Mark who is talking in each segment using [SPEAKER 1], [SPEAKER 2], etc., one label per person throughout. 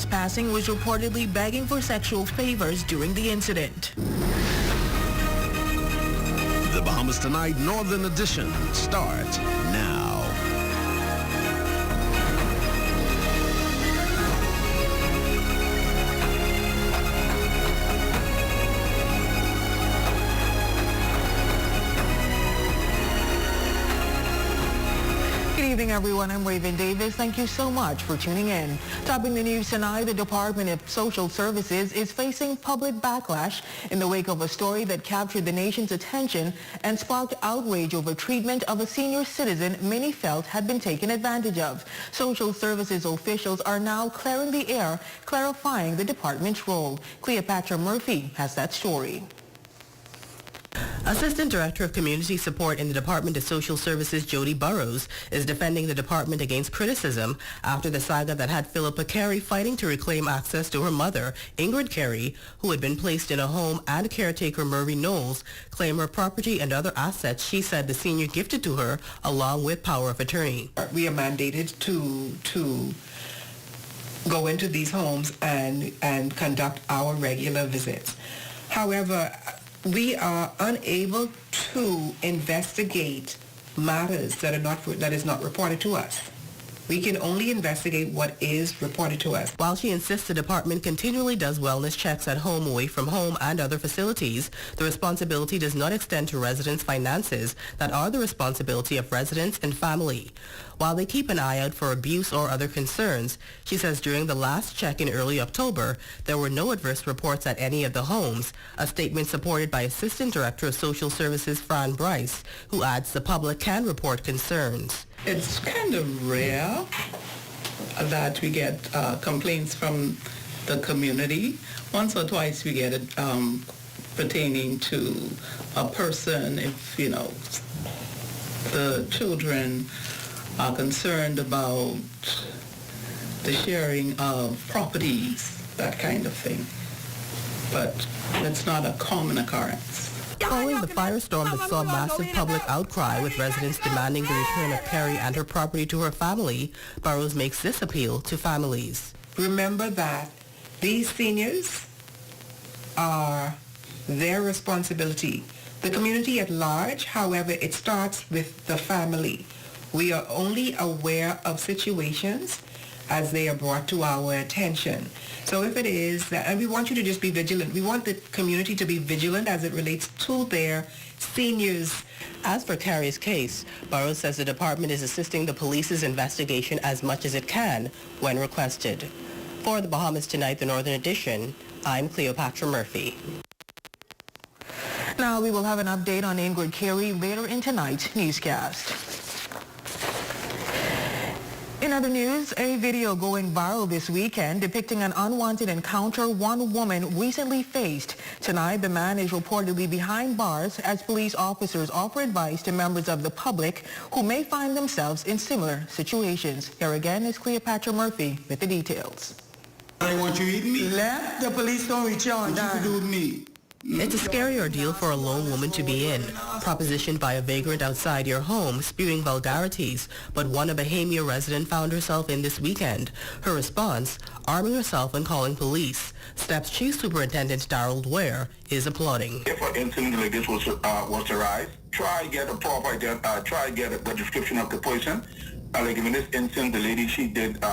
[SPEAKER 1] trespassing was reportedly begging for sexual favors during the incident.
[SPEAKER 2] The Bahamas Tonight Northern Edition starts now.
[SPEAKER 1] Good evening, everyone. I'm Raven Davis. Thank you so much for tuning in. Topping the news tonight, the Department of Social Services is facing public backlash in the wake of a story that captured the nation's attention and sparked outrage over treatment of a senior citizen many felt had been taken advantage of. Social Services officials are now clearing the air, clarifying the department's role. Cleopatra Murphy has that story.
[SPEAKER 3] Assistant Director of Community Support in the Department of Social Services, Jody Burrows, is defending the department against criticism after the saga that had Philippa Carey fighting to reclaim access to her mother, Ingrid Carey, who had been placed in a home, and caretaker Murray Knowles claim her property and other assets she said the senior gifted to her along with power of attorney.
[SPEAKER 4] We are mandated to go into these homes and conduct our regular visits. However, we are unable to investigate matters that is not reported to us. We can only investigate what is reported to us.
[SPEAKER 3] While she insists the department continually does wellness checks at home, away from home, and other facilities, the responsibility does not extend to residents' finances that are the responsibility of residents and family. While they keep an eye out for abuse or other concerns, she says during the last check in early October, there were no adverse reports at any of the homes, a statement supported by Assistant Director of Social Services Fran Bryce, who adds the public can report concerns.
[SPEAKER 5] It's kind of rare that we get complaints from the community. Once or twice we get it pertaining to a person, if, the children are concerned about the sharing of properties, that kind of thing. But it's not a common occurrence.
[SPEAKER 3] Following the firestorm that saw massive public outcry with residents demanding the return of Carey and her property to her family, Burrows makes this appeal to families.
[SPEAKER 4] Remember that these seniors are their responsibility. The community at large, however, it starts with the family. We are only aware of situations as they are brought to our attention. So if it is that, and we want you to just be vigilant. We want the community to be vigilant as it relates to their seniors.
[SPEAKER 3] As for Carey's case, Burrows says the department is assisting the police's investigation as much as it can when requested. For the Bahamas Tonight, the Northern Edition, I'm Cleopatra Murphy.
[SPEAKER 1] Now we will have an update on Ingrid Carey later in tonight's newscast. In other news, a video going viral this weekend depicting an unwanted encounter one woman recently faced. Tonight, the man is reportedly behind bars as police officers offer advice to members of the public who may find themselves in similar situations. Here again is Cleopatra Murphy with the details.
[SPEAKER 6] I want you eating me?
[SPEAKER 4] Left, the police don't reach on.
[SPEAKER 6] What you do with me?
[SPEAKER 3] It's a scary ordeal for a lone woman to be in, propositioned by a vagrant outside your home, spewing vulgarities, but one a Bahamia resident found herself in this weekend. Her response, arming herself and calling police. STEP's Chief Superintendent Darrell Ware is applauding.
[SPEAKER 7] If an incident like this was to rise, try get a proper, try get a description of the person. Like in this instance, the lady, she did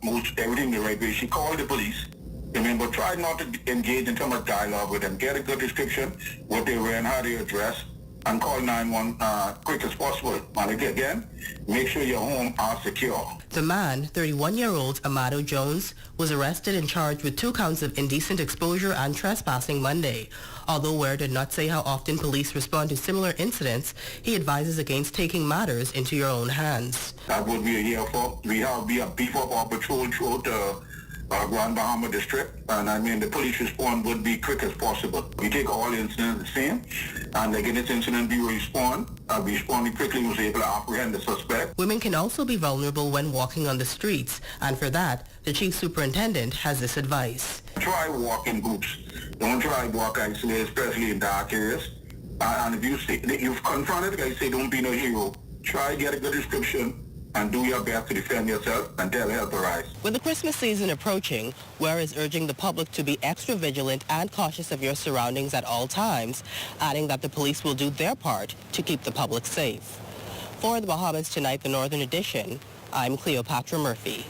[SPEAKER 7] most everything the right way. She called the police. Remember, try not to engage in too much dialogue with them. Get a good description, what they wear and how they dress, and call 911 quick as possible. And again, make sure your home are secure.
[SPEAKER 3] The man, 31-year-old Amado Jones, was arrested and charged with 2 counts of indecent exposure and trespassing Monday. Although Ware did not say how often police respond to similar incidents, he advises against taking matters into your own hands.
[SPEAKER 7] That's what we are here for. We have beef up our patrol throughout Grand Bahama District, and I mean the police response would be quick as possible. We take all incidents the same, and like in this incident we responded quickly, was able to apprehend the suspect.
[SPEAKER 3] Women can also be vulnerable when walking on the streets, and for that, the Chief Superintendent has this advice.
[SPEAKER 7] Try walk in groups. Don't try walk isolated, especially in dark areas. And if you see, you've confronted, like I say, don't be no hero. Try get a good description and do your best to defend yourself until help arrives.
[SPEAKER 3] With the Christmas season approaching, Ware is urging the public to be extra vigilant and cautious of your surroundings at all times, adding that the police will do their part to keep the public safe. For the Bahamas Tonight, the Northern Edition, I'm Cleopatra Murphy.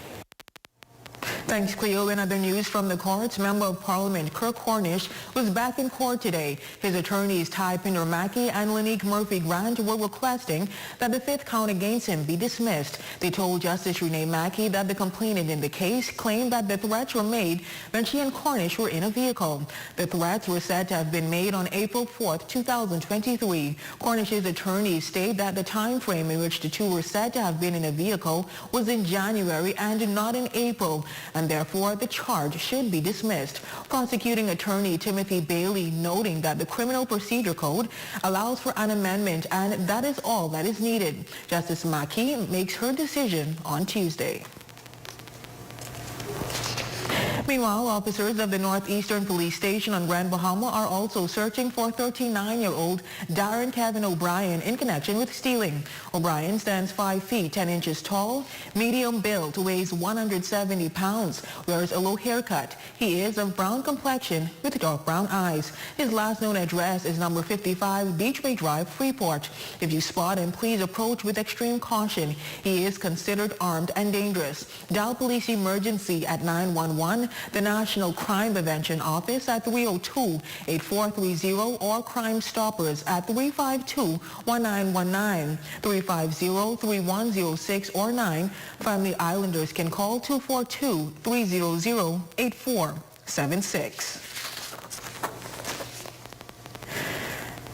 [SPEAKER 1] Thanks, Cleo. In other news from the courts, Member of Parliament Kirk Cornish was back in court today. His attorneys Ty Pinder-Mackey and Lanique Murphy-Grant were requesting that the fifth count against him be dismissed. They told Justice Renee Mackey that the complainant in the case claimed that the threats were made when she and Cornish were in a vehicle. The threats were said to have been made on April 4, 2023. Cornish's attorneys state that the time frame in which the two were said to have been in a vehicle was in January and not in April, and therefore the charge should be dismissed. Prosecuting attorney Timothy Bailey noting that the Criminal Procedure Code allows for an amendment and that is all that is needed. Justice Mackey makes her decision on Tuesday. Meanwhile, officers of the Northeastern Police Station on Grand Bahama are also searching for 39-year-old Darren Kevin O'Brien in connection with stealing. O'Brien stands 5 feet 10 inches tall, medium build, weighs 170 pounds, wears a low haircut. He is of brown complexion with dark brown eyes. His last known address is number 55 Beachway Drive, Freeport. If you spot him, please approach with extreme caution. He is considered armed and dangerous. Dial police emergency at 911. The National Crime Prevention Office at 302-8430 or Crime Stoppers at 352-1919, 350-3106 or 9. Family Islanders can call 242-300-8476.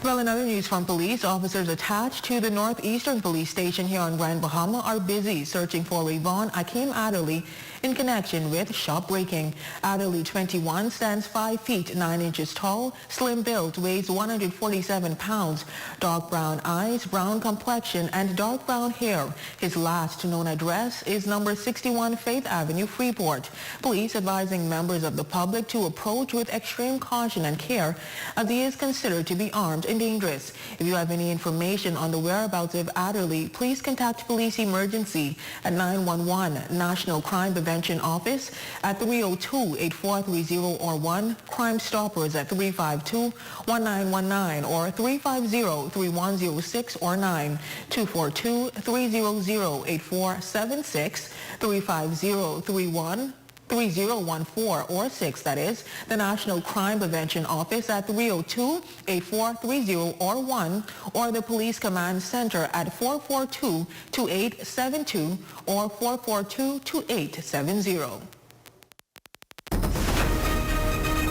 [SPEAKER 1] Well, in other news from police, officers attached to the Northeastern Police Station here on Grand Bahama are busy searching for Rayvon Akeem Adderley in connection with shop breaking. Adderley, 21, stands 5 feet 9 inches tall, slim build, weighs 147 pounds, dark brown eyes, brown complexion, and dark brown hair. His last known address is number 61 Faith Avenue, Freeport. Police advising members of the public to approach with extreme caution and care as he is considered to be armed and dangerous. If you have any information on the whereabouts of Adderley, please contact Police Emergency at 911, National Crime Prevention Office at 302-8430 or 1, Crime Stoppers at 352-1919 or 350-3106 or 9, 242-300-8476, 350-31 3014 or 6, that is, the National Crime Prevention Office at 302-8430 or 1, or the Police Command Center at 442-2872 or 442-2870.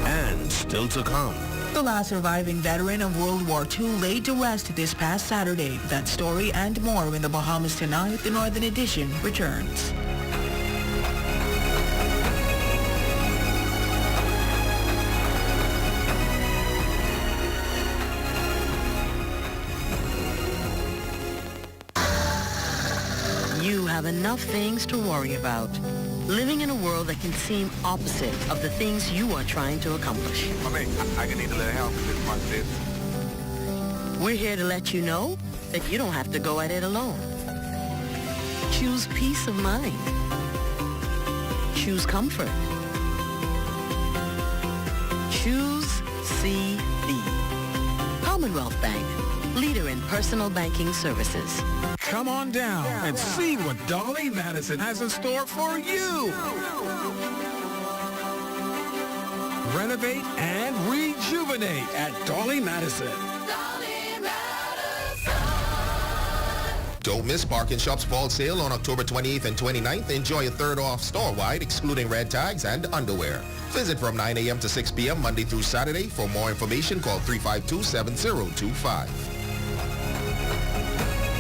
[SPEAKER 2] And still to come.
[SPEAKER 1] The last surviving veteran of World War II laid to rest this past Saturday. That story and more in the Bahamas Tonight, the Northern Edition returns.
[SPEAKER 8] You have enough things to worry about. Living in a world that can seem opposite of the things you are trying to accomplish.
[SPEAKER 7] I can need a little help with this month, sis.
[SPEAKER 8] We're here to let you know that you don't have to go at it alone. Choose peace of mind. Choose comfort. Choose CB. Commonwealth Bank, leader in personal banking services.
[SPEAKER 2] Come on down and see what Dolly Madison has in store for you. Renovate and rejuvenate at Dolly Madison.
[SPEAKER 9] Don't miss Park & Shop's fall sale on October 28th and 29th. Enjoy a third off store-wide, excluding red tags and underwear. Visit from 9 a.m. to 6 p.m. Monday through Saturday. For more information, call 352-7025.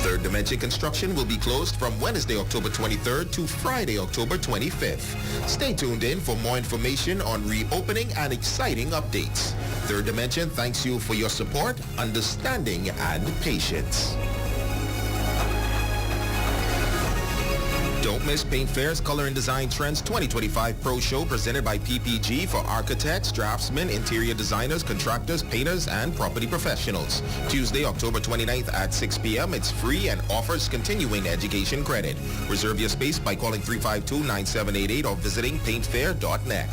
[SPEAKER 9] Third Dimension Construction will be closed from Wednesday, October 23rd to Friday, October 25th. Stay tuned in for more information on reopening and exciting updates. Third Dimension thanks you for your support, understanding, and patience. Don't miss miss Paint Fair's Color and Design Trends 2025 Pro Show presented by PPG for architects, draftsmen, interior designers, contractors, painters, and property professionals. Tuesday, October 29th at 6 p.m. It's free and offers continuing education credit. Reserve your space by calling 352-9788 or visiting paintfair.net.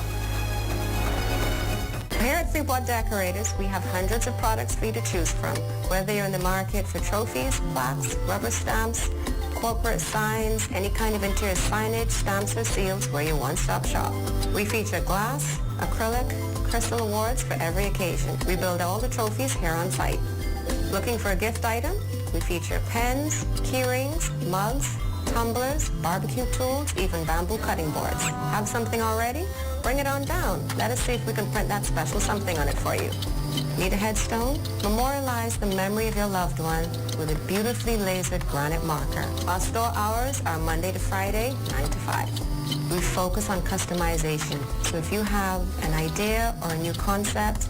[SPEAKER 10] Here at Freeport Decorators, we have hundreds of products for you to choose from. Whether you're in the market for trophies, plaques, rubber stamps, corporate signs, any kind of interior signage, stamps, or seals, we're your one-stop shop. We feature glass, acrylic, crystal awards for every occasion. We build all the trophies here on site. Looking for a gift item? We feature pens, key rings, mugs, tumblers, barbecue tools, even bamboo cutting boards. Have something already? Bring it on down. Let us see if we can print that special something on it for you. Need a headstone? Memorialize the memory of your loved one with a beautifully lasered granite marker. Our store hours are Monday to Friday, 9 to 5. We focus on customization. So if you have an idea or a new concept,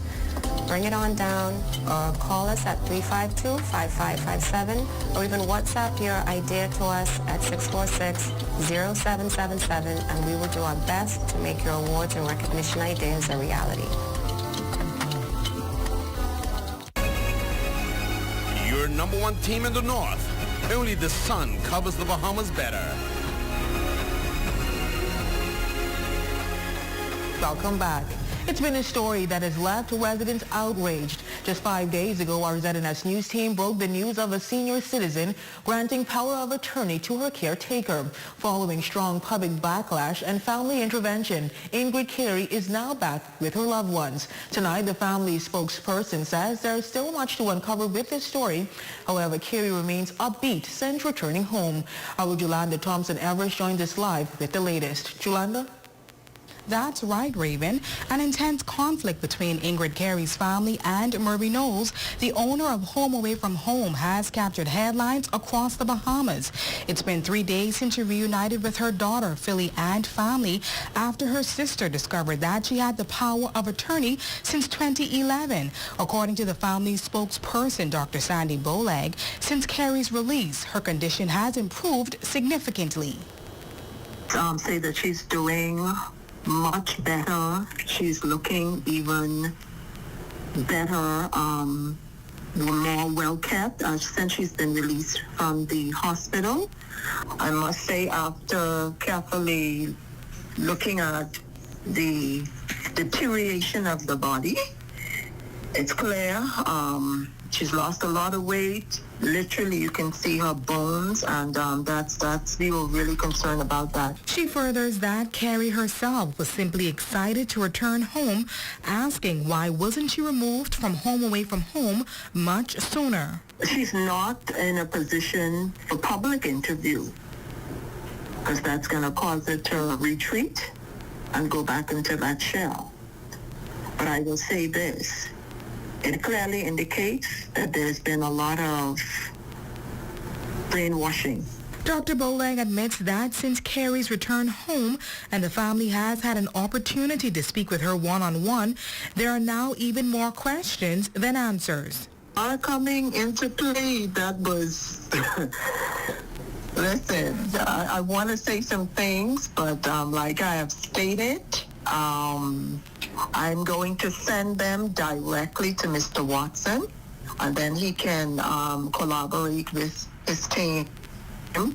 [SPEAKER 10] bring it on down or call us at 352-5557 or even WhatsApp your idea to us at 646-0777 and we will do our best to make your awards and recognition ideas a reality.
[SPEAKER 2] Your number one team in the North. Only the sun covers the Bahamas better.
[SPEAKER 1] Welcome back. It's been a story that has left residents outraged. Just 5 days ago, our ZNS News team broke the news of a senior citizen granting power of attorney to her caretaker. Following strong public backlash and family intervention, Ingrid Carey is now back with her loved ones. Tonight, the family spokesperson says there's still much to uncover with this story. However, Carey remains upbeat since returning home. Our Jolanda Thompson-Everest joins us live with the latest. Jolanda?
[SPEAKER 11] That's right, Raven. An intense conflict between Ingrid Carey's family and Murray Knowles, the owner of Home Away from Home, has captured headlines across the Bahamas. It's been 3 days since she reunited with her daughter, Philly, and family after her sister discovered that she had the power of attorney since 2011. According to the family's spokesperson, Dr. Sandy Bolag, since Carey's release, her condition has improved significantly.
[SPEAKER 12] Say that she's doing much better. She's looking even better, more well kept since she's been released from the hospital. I must say, after carefully looking at the deterioration of the body, it's clear she's lost a lot of weight. Literally, you can see her bones, and we were really concerned about that.
[SPEAKER 11] She furthers that Carey herself was simply excited to return home, asking why wasn't she removed from Home Away from Home much sooner.
[SPEAKER 12] She's not in a position for public interview, because that's going to cause her to retreat and go back into that shell. But I will say this. It clearly indicates that there's been a lot of brainwashing.
[SPEAKER 11] Dr. Bolang admits that since Carey's return home and the family has had an opportunity to speak with her one-on-one, there are now even more questions than answers.
[SPEAKER 12] Coming into play, that was... Listen, I want to say some things, but like I have stated, I'm going to send them directly to Mr. Watson, and then he can collaborate with his team,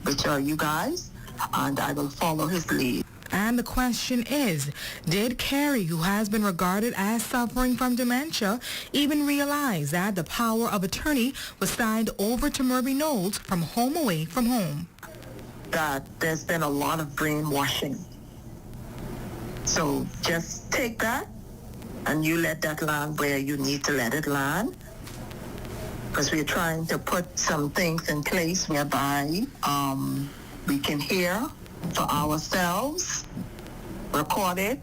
[SPEAKER 12] which are you guys, and I will follow his lead.
[SPEAKER 11] And the question is, did Carey, who has been regarded as suffering from dementia, even realize that the power of attorney was signed over to Murray Knowles from Home Away from Home?
[SPEAKER 12] That there's been a lot of brainwashing. So just take that and you let that land where you need to let it land, because we're trying to put some things in place whereby we can hear for ourselves, record it.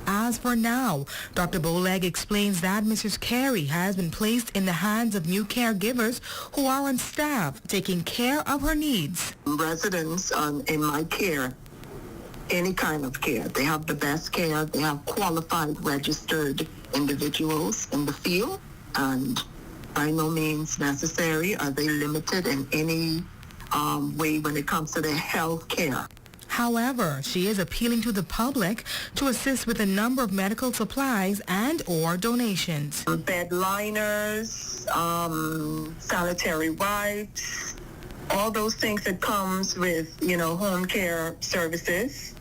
[SPEAKER 11] As for now, Dr. Bolag explains that Mrs. Carey has been placed in the hands of new caregivers who are on staff taking care of her needs.
[SPEAKER 12] Residents in my care, any kind of care, they have the best care. They have qualified, registered individuals in the field, and by no means necessary are they limited in any way when it comes to their health care.
[SPEAKER 11] However, she is appealing to the public to assist with a number of medical supplies and or donations.
[SPEAKER 12] Bed liners, sanitary wipes, all those things that comes with, home care services.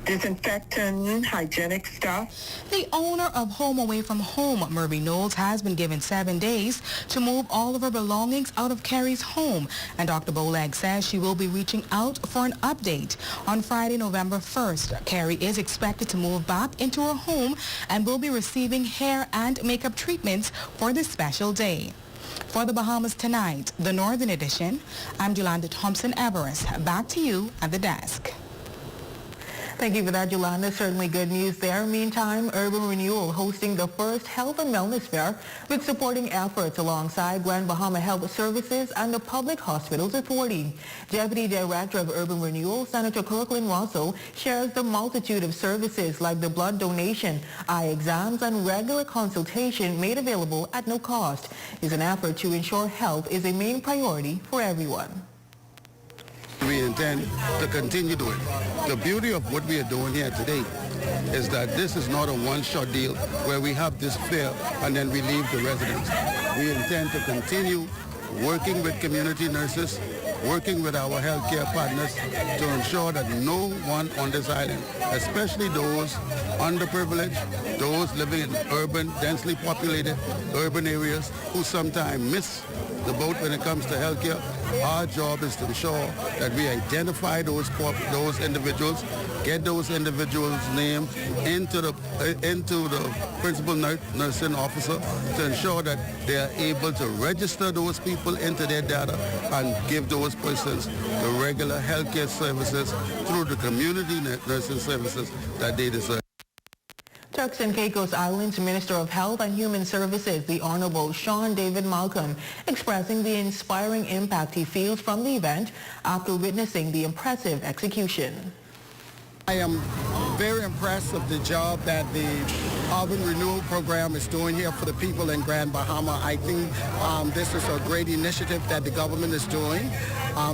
[SPEAKER 12] Disinfectant, hygienic stuff.
[SPEAKER 11] The owner of Home Away from Home, Murray Knowles, has been given 7 days to move all of her belongings out of Carey's home, and Dr. Boleg says she will be reaching out for an update. On Friday, November 1st, Carey is expected to move back into her home and will be receiving hair and makeup treatments for this special day. For the Bahamas Tonight, the Northern Edition, I'm Yolanda Thompson-Everest. Back to you at the desk.
[SPEAKER 1] Thank you for that, Yolanda. Certainly good news there. Meantime, Urban Renewal hosting the first Health and Wellness Fair with supporting efforts alongside Grand Bahama Health Services and the Public Hospitals Authority. Deputy Director of Urban Renewal, Senator Kirkland Russell, shares the multitude of services like the blood donation, eye exams, and regular consultation made available at no cost. It's an effort to ensure health is a main priority for everyone.
[SPEAKER 6] We intend to continue doing. The beauty of what we are doing here today is that this is not a one-shot deal where we have this fair and then we leave the residents. We intend to continue working with community nurses, working with our healthcare partners to ensure that no one on this island, especially those underprivileged, those living in urban, densely populated urban areas who sometimes miss the boat when it comes to healthcare. Our job is to ensure that we identify those individuals, get those individuals' names into the principal nursing officer to ensure that they are able to register those people into their data and give those persons the regular healthcare services through the community nursing services that they deserve.
[SPEAKER 1] Turks and Caicos Islands Minister of Health and Human Services, the Honorable Sean David Malcolm, expressing the inspiring impact he feels from the event after witnessing the impressive execution.
[SPEAKER 13] I am very impressed with the job that the Urban Renewal Program is doing here for the people in Grand Bahama. I think this is a great initiative that the government is doing.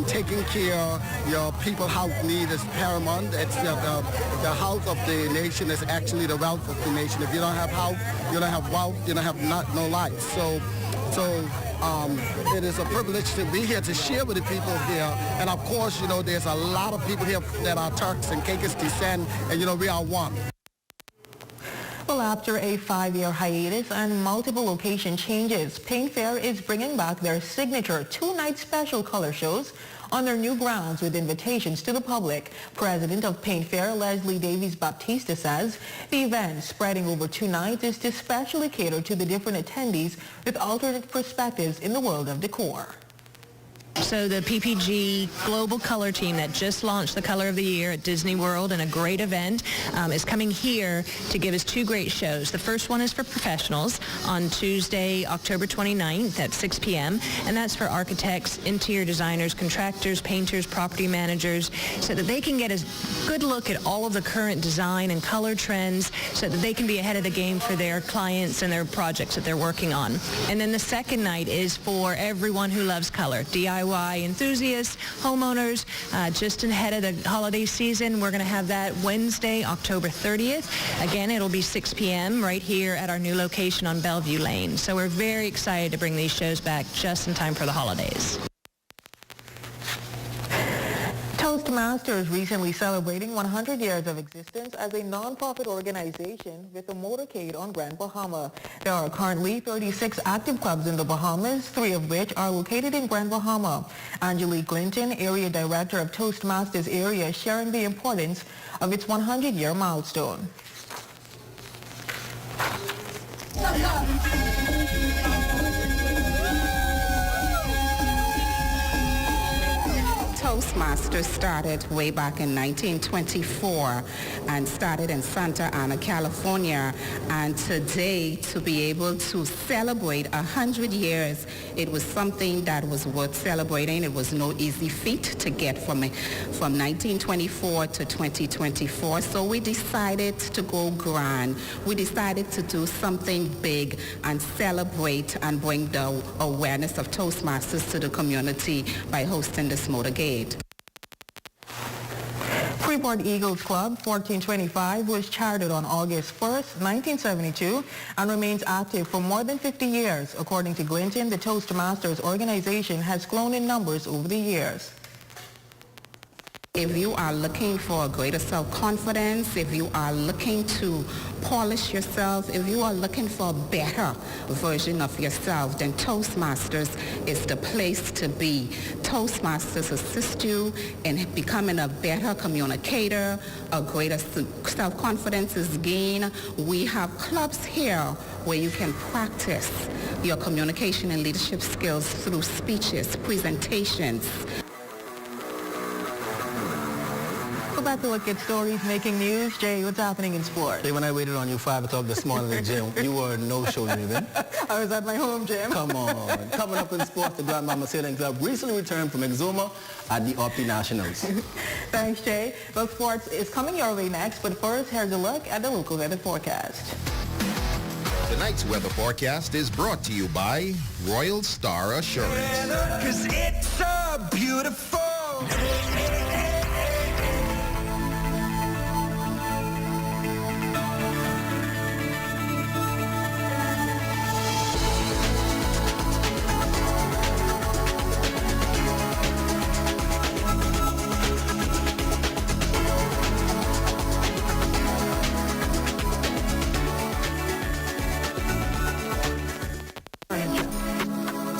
[SPEAKER 13] Taking care of your people's health need is paramount. It's the health of the nation is actually the wealth of the nation. If you don't have health, you don't have wealth, you don't have no life. So it is a privilege to be here to share with the people here. And of course, there's a lot of people here that are Turks and Caicos descent, and we are one.
[SPEAKER 1] Well, after a 5-year hiatus and multiple location changes, Paint Fair is bringing back their signature 2-night special color shows on their new grounds with invitations to the public. President of Paint Fair, Leslie Davies Baptista, says the event, spreading over 2 nights, is to specially cater to the different attendees with alternate perspectives in the world of decor.
[SPEAKER 14] So the PPG Global Color Team that just launched the Color of the Year at Disney World in a great event is coming here to give us 2 great shows. The first one is for professionals on Tuesday, October 29th at 6 p.m. And that's for architects, interior designers, contractors, painters, property managers, so that they can get a good look at all of the current design and color trends so that they can be ahead of the game for their clients and their projects that they're working on. And then the second night is for everyone who loves color, DIY enthusiasts, homeowners, just ahead of the holiday season. We're going to have that Wednesday, October 30th. Again, it'll be 6 p.m. right here at our new location on Bellevue Lane. So we're very excited to bring these shows back just in time for the holidays.
[SPEAKER 1] Toastmasters recently celebrating 100 years of existence as a non-profit organization with a motorcade on Grand Bahama. There are currently 36 active clubs in the Bahamas, 3 of which are located in Grand Bahama. Angelique Clinton, Area Director of Toastmasters Area, sharing the importance of its 100-year milestone.
[SPEAKER 4] Toastmasters started way back in 1924 and started in Santa Ana, California. And today, to be able to celebrate 100 years, it was something that was worth celebrating. It was no easy feat to get from 1924 to 2024. So we decided to go grand. We decided to do something big and celebrate and bring the awareness of Toastmasters to the community by hosting this motorcade.
[SPEAKER 1] Freeport Eagles Club 1425 was chartered on August 1st, 1972 and remains active for more than 50 years. According to Clinton, the Toastmasters organization has grown in numbers over the years.
[SPEAKER 15] If you are looking for a greater self-confidence, if you are looking to polish yourself, if you are looking for a better version of yourself, then Toastmasters is the place to be. Toastmasters assist you in becoming a better communicator, a greater self-confidence is gained. We have clubs here where you can practice your communication and leadership skills through speeches, presentations.
[SPEAKER 1] Go back to look at stories making news. Jay, what's happening in sports?
[SPEAKER 16] Hey, when I waited on you 5 o'clock this morning in the gym, you were no-show, Raven.
[SPEAKER 1] I was at my home gym.
[SPEAKER 16] Come on. Coming up in sports, the Grandmama Sailing Club recently returned from Exuma at the Opti Nationals.
[SPEAKER 1] Thanks, Jay. Well, sports is coming your way next, but first, here's a look at the local weather forecast.
[SPEAKER 9] Tonight's weather forecast is brought to you by Royal Star Assurance.
[SPEAKER 17] 'Cause it's so beautiful.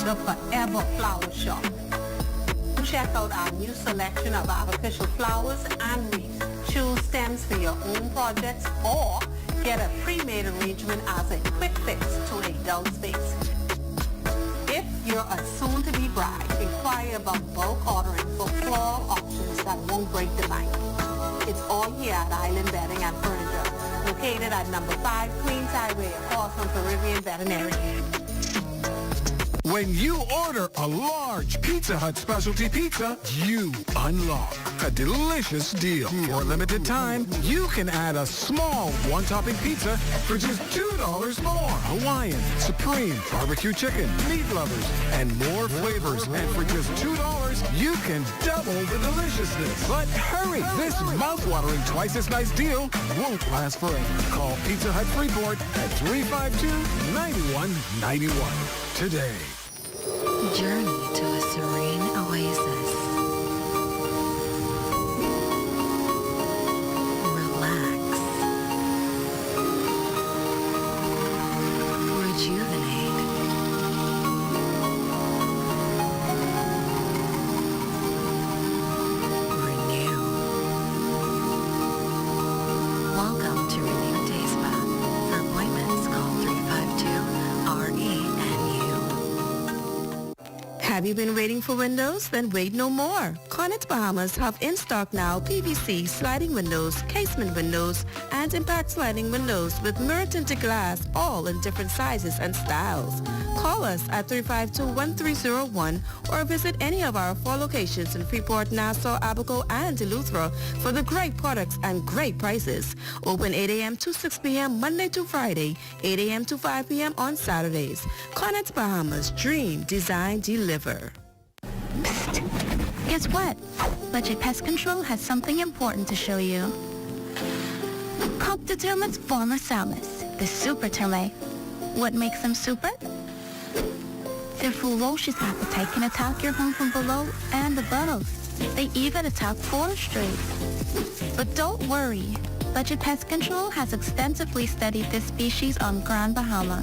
[SPEAKER 18] The Forever Flower Shop. Check out our new selection of artificial flowers and wreaths. Choose stems for your own projects or get a pre-made arrangement as a quick fix to a dull space. If you're a soon-to-be bride, inquire about bulk ordering for floral options that won't break the bank. It's all here at Island Bedding and Furniture, located at number 5 Queens Highway, across from Caribbean Veterinary.
[SPEAKER 19] When you order a large Pizza Hut specialty pizza, you unlock a delicious deal. For a limited time, you can add a small one-topping pizza for just $2 more. Hawaiian, Supreme, barbecue chicken, meat lovers, and more flavors. And for just $2, you can double the deliciousness. But hurry, this mouth-watering twice-as-nice deal won't last forever. Call Pizza Hut Freeport at 352-9191 today.
[SPEAKER 20] Journey to a serene oasis. Relax. Rejuvenate. Renew. Welcome to Renew Day Spa. For appointments, call 352-RENU.
[SPEAKER 21] Have you been waiting for windows? Then wait no more. Cornets Bahamas have in stock now PVC sliding windows, casement windows, and impact sliding windows with mirror tinted glass, all in different sizes and styles. Call us at 352-1301 or visit any of our 4 locations in Freeport, Nassau, Abaco, and Eleuthera for the great products and great prices. Open 8 a.m. to 6 p.m. Monday to Friday, 8 a.m. to 5 p.m. on Saturdays. Cornets Bahamas, dream, design, deliver.
[SPEAKER 22] Psst. Guess what? Budget Pest Control has something important to show you. Pump the termites' former Salmus, the super termite. What makes them super? Their ferocious appetite can attack your home from below and above. They even attack forestry. But don't worry. Budget Pest Control has extensively studied this species on Grand Bahama.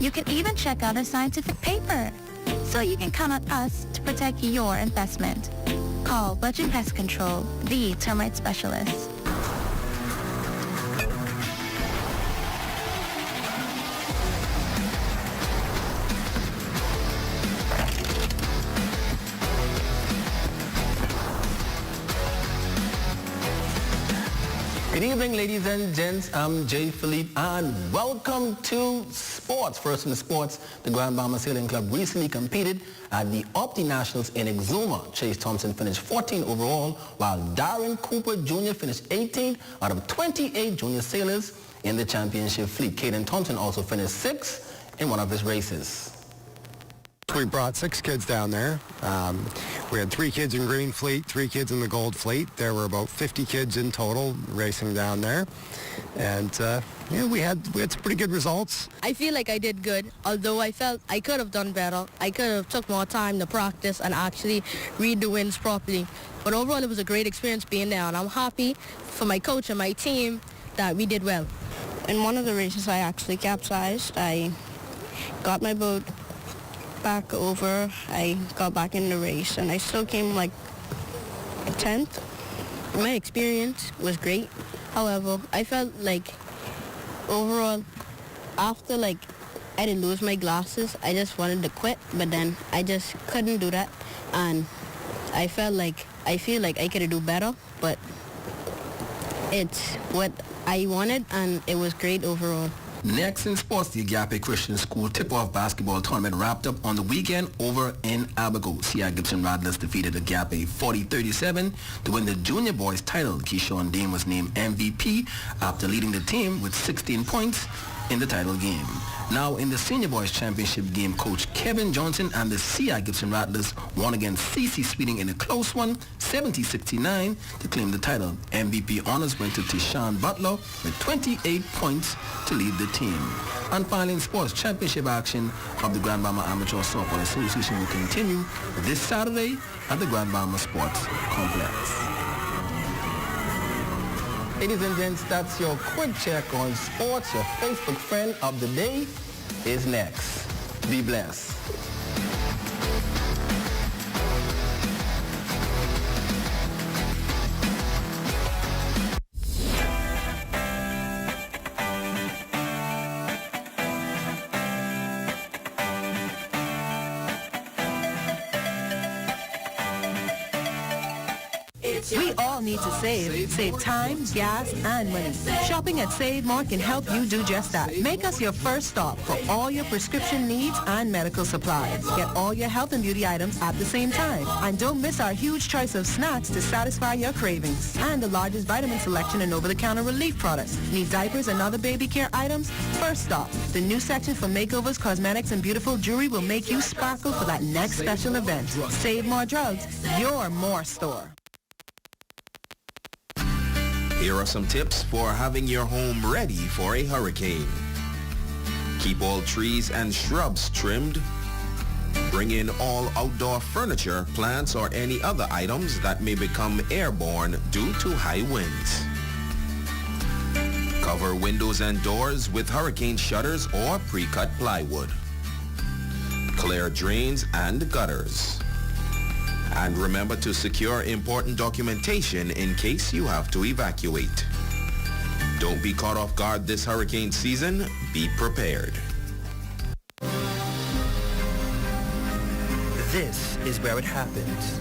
[SPEAKER 22] You can even check out our scientific paper. So you can count on us to protect your investment. Call Budget Pest Control, the termite specialist.
[SPEAKER 16] Good evening, ladies and gents. I'm Jay Philippe, and welcome to sports. First in the sports, the Grand Bahama Sailing Club recently competed at the Opti Nationals in Exuma. Chase Thompson finished 14th overall, while Darren Cooper Jr. finished 18th out of 28 junior sailors in the championship fleet. Caden Thompson also finished 6th in one of his races.
[SPEAKER 3] We brought 6 kids down there. We had 3 kids in Green Fleet, 3 kids in the Gold Fleet. There were about 50 kids in total racing down there. And we had some pretty good results.
[SPEAKER 5] I feel like I did good, although I felt I could have done better. I could have took more time to practice and actually read the winds properly. But overall, it was a great experience being there, and I'm happy for my coach and my team that we did well.
[SPEAKER 23] In one of the races, I actually capsized. I got my boat back over. I got back in the race, and I still came like 10th.
[SPEAKER 5] My experience was great. However, I felt like overall, after I didn't lose my glasses, I just wanted to quit, but then I just couldn't do that, and I feel like I could do better, but it's what I wanted, and it was great overall.
[SPEAKER 16] Next in sports, the Agape Christian School tip-off basketball tournament wrapped up on the weekend over in Abaco. C.I. Gibson Rattlers defeated Agape 40-37 to win the junior boys title. Keyshawn Dame was named MVP after leading the team with 16 points in the title game. Now in the senior boys championship game, Coach Kevin Johnson and the C.I. Gibson Rattlers won against C.C. Sweeting in a close one, 70-69, to claim the title. MVP honors went to Tishan Butler with 28 points to lead the team. And finally in sports, championship action of the Grand Bahama Amateur Softball Association will continue this Saturday at the Grand Bahama Sports Complex. Ladies and gents, that's your quick check on sports. Your Facebook friend of the day is next. Be blessed.
[SPEAKER 24] We all need to save. Save time, gas, and money. Shopping at Save More can help you do just that. Make us your first stop for all your prescription needs and medical supplies. Get all your health and beauty items at the same time. And don't miss our huge choice of snacks to satisfy your cravings. And the largest vitamin selection and over-the-counter relief products. Need diapers and other baby care items? First stop. The new section for makeovers, cosmetics, and beautiful jewelry will make you sparkle for that next special event. Save More Drugs, your more store.
[SPEAKER 25] Here are some tips for having your home ready for a hurricane. Keep all trees and shrubs trimmed. Bring in all outdoor furniture, plants, or any other items that may become airborne due to high winds. Cover windows and doors with hurricane shutters or pre-cut plywood. Clear drains and gutters. And remember to secure important documentation in case you have to evacuate. Don't be caught off guard this hurricane season. Be prepared.
[SPEAKER 26] This is where it happens.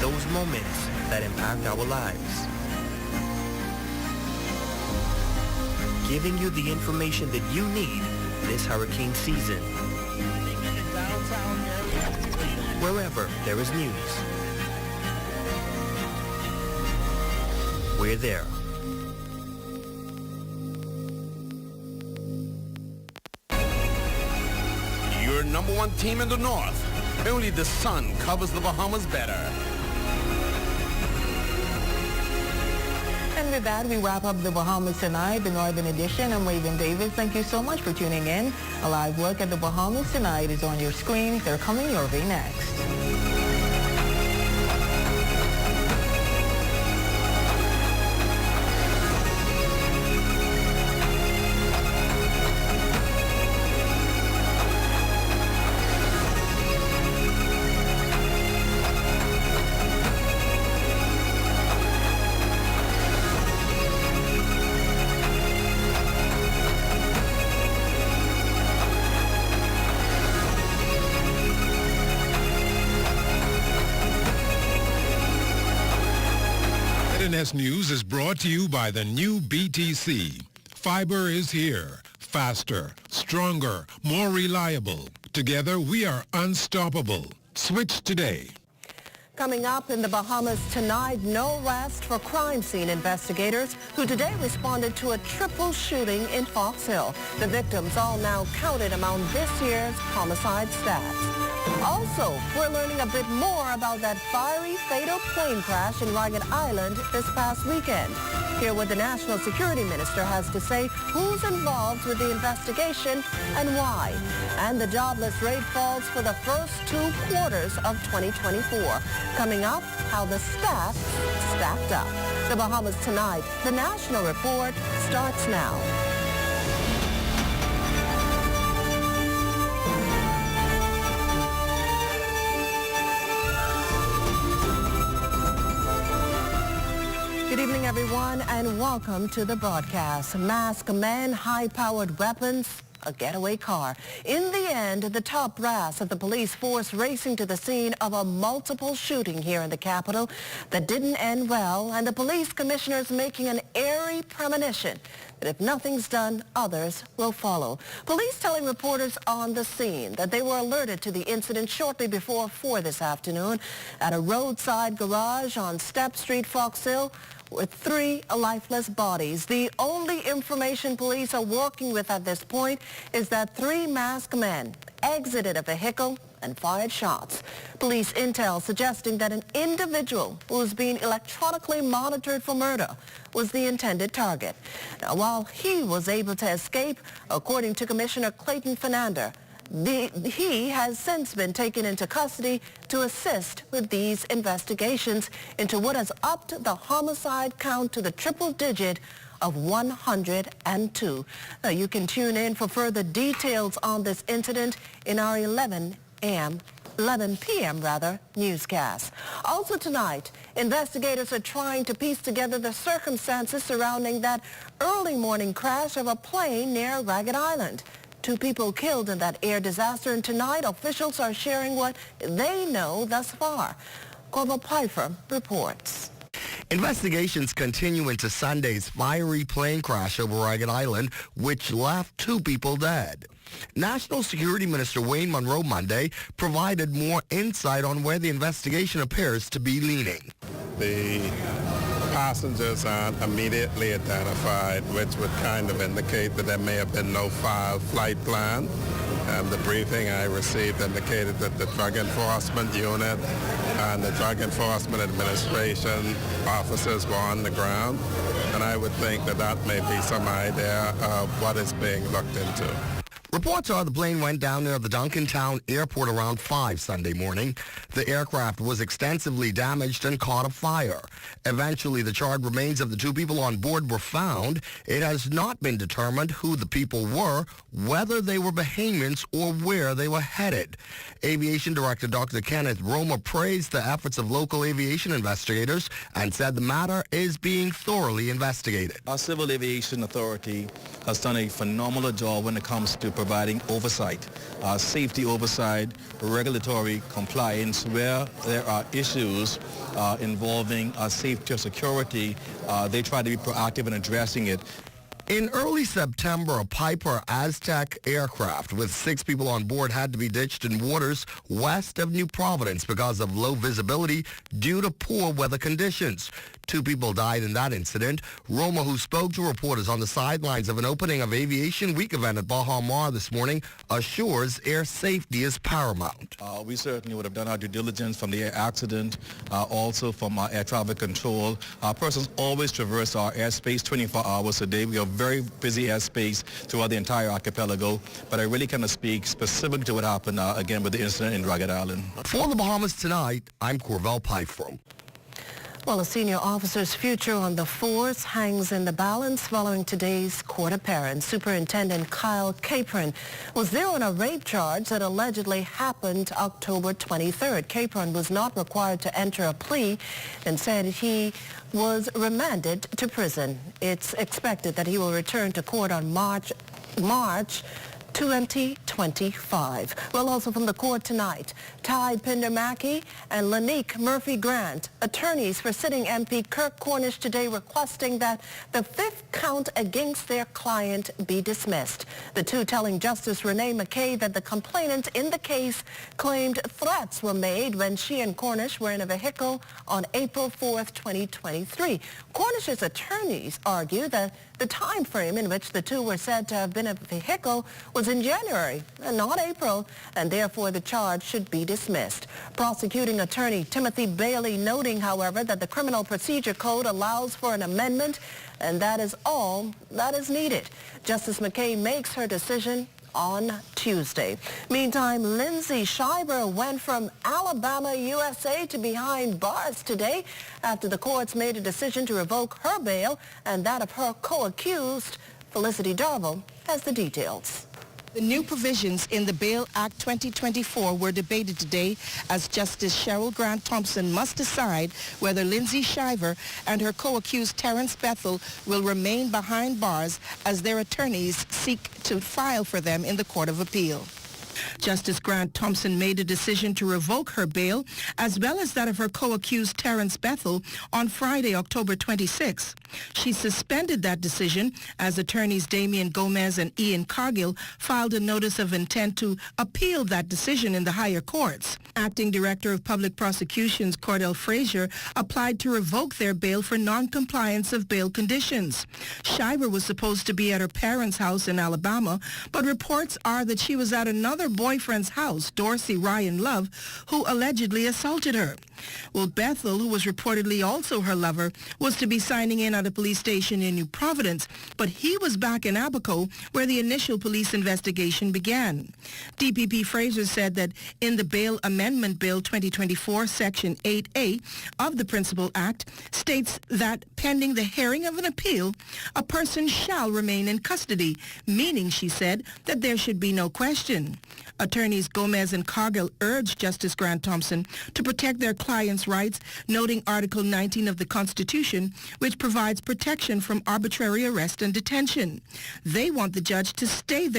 [SPEAKER 26] Those moments that impact our lives. Giving you the information that you need this hurricane season. Wherever there is news, we're there.
[SPEAKER 2] Your number one team in the North. Only the sun covers the Bahamas better.
[SPEAKER 1] And with that, we wrap up the Bahamas Tonight, the Northern Edition. I'm Raven Davis. Thank you so much for tuning in. A live look at the Bahamas Tonight is on your screen. They're coming your way next.
[SPEAKER 19] CNS News is brought to you by the new BTC. Fiber is here. Faster, stronger, more reliable. Together we are unstoppable. Switch today.
[SPEAKER 24] Coming up in the Bahamas tonight, no rest for crime scene investigators who today responded to a triple shooting in Fox Hill. The victims all now counted among this year's homicide stats. Also, we're learning a bit more about that fiery, fatal plane crash in Ragged Island this past weekend. Hear what the National Security Minister has to say, who's involved with the investigation and why. And the jobless rate falls for the first 2 quarters of 2024. Coming up, how the stats stacked up. The Bahamas tonight. The National Report starts now. Good evening, everyone, and welcome to the broadcast. Masked men, high-powered weapons, a getaway car. In the end, the top brass of the police force racing to the scene of a multiple shooting here in the capital that didn't end well, and the police commissioners making an airy premonition that if nothing's done, others will follow. Police telling reporters on the scene that they were alerted to the incident shortly before 4 this afternoon at a roadside garage on Step Street, Fox Hill, with 3 lifeless bodies. The only information police are working with at this point is that 3 masked men exited a vehicle and fired shots. Police intel suggesting that an individual who was being electronically monitored for murder was the intended target. Now, while he was able to escape, according to Commissioner Clayton Fernandez, he has since been taken into custody to assist with these investigations into what has upped the homicide count to the triple digit of 102. Now, you can tune in for further details on this incident in our 11 p.m. newscast. Also tonight, investigators are trying to piece together the circumstances surrounding that early morning crash of a plane near Ragged Island. 2 people killed in that air disaster, and tonight officials are sharing what they know thus far. Corporal Pfeiffer reports.
[SPEAKER 6] Investigations continue into Sunday's fiery plane crash over Ragged Island, which left 2 people dead. National Security Minister Wayne Munro Monday provided more insight on where the investigation appears to be leaning.
[SPEAKER 7] The passengers aren't immediately identified, which would kind of indicate that there may have been no flight plan. The briefing I received indicated that the Drug Enforcement Unit and the Drug Enforcement Administration officers were on the ground, and I would think that that may be some idea of what is being looked into.
[SPEAKER 6] Reports are the plane went down near the Duncantown airport around 5 Sunday morning. The aircraft was extensively damaged and caught a fire. Eventually, the charred remains of the 2 people on board were found. It has not been determined who the people were, whether they were Bahamians, or where they were headed. Aviation Director Dr. Kenneth Roma praised the efforts of local aviation investigators and said the matter is being thoroughly investigated.
[SPEAKER 8] Our Civil Aviation Authority has done a phenomenal job when it comes to providing oversight, safety oversight, regulatory compliance. Where there are issues involving safety or security, they try to be proactive in addressing it.
[SPEAKER 6] In early September, a Piper Aztec aircraft with 6 people on board had to be ditched in waters west of New Providence because of low visibility due to poor weather conditions. 2 people died in that incident. Roma, who spoke to reporters on the sidelines of an opening of Aviation Week event at Bahamas this morning, assures air safety is paramount.
[SPEAKER 8] We certainly would have done our due diligence from the air accident, also from our air traffic control. Persons always traverse our airspace 24 hours a day. We are very busy airspace throughout the entire archipelago, but I really cannot speak specifically to what happened again with the incident in Ragged Island.
[SPEAKER 6] For the Bahamas Tonight, I'm Corvell Pfeiffer.
[SPEAKER 24] Well, a senior officer's future on the force hangs in the balance following today's court appearance. Superintendent Kyle Capron was there on a rape charge that allegedly happened October 23rd. Capron was not required to enter a plea and said he was remanded to prison. It's expected that he will return to court on March 2025. Well, also from the court tonight, Ty Pinder-Mackey and Lanique Murphy-Grant, attorneys for sitting MP Kirk Cornish today requesting that the fifth count against their client be dismissed. The two telling Justice Renee McKay that the complainant in the case claimed threats were made when she and Cornish were in a vehicle on April 4th, 2023. Cornish's attorneys argue that the time frame in which the two were said to have been in a vehicle was in January and not April, and therefore the charge should be dismissed. Prosecuting attorney Timothy Bailey noting, however, that the Criminal Procedure Code allows for an amendment, and that is all that is needed. Justice McKay makes her decision on Tuesday. Meantime, Lindsay Shiver went from Alabama, USA to behind bars today after the courts made a decision to revoke her bail and that of her co-accused. Felicity Darville has the details.
[SPEAKER 4] The new provisions in the Bail Act 2024 were debated today as Justice Cheryl Grant Thompson must decide whether Lindsay Shiver and her co-accused Terrence Bethel will remain behind bars as their attorneys seek to file for them in the Court of Appeal. Justice Grant Thompson made a decision to revoke her bail, as well as that of her co-accused Terrence Bethel, on Friday, October 26. She suspended that decision as attorneys Damian Gomez and Ian Cargill filed a notice of intent to appeal that decision in the higher courts. Acting Director of Public Prosecutions Cordell Frazier applied to revoke their bail for non-compliance of bail conditions. Shiver was supposed to be at her parents' house in Alabama, but reports are that she was at another boyfriend's house, Dorsey Ryan Love, who allegedly assaulted her. Well, Bethel, who was reportedly also her lover, was to be signing in at a police station in New Providence, but he was back in Abaco, where the initial police investigation began. DPP Fraser said that in the Bail Amendment Bill 2024, Section 8A of the Principal Act states that pending the hearing of an appeal, a person shall remain in custody, meaning, she said, that there should be no question. Attorneys Gomez and Cargill urged Justice Grant Thompson to protect their clients' rights, noting Article 19 of the Constitution, which provides protection from arbitrary arrest and detention. They want the judge to stay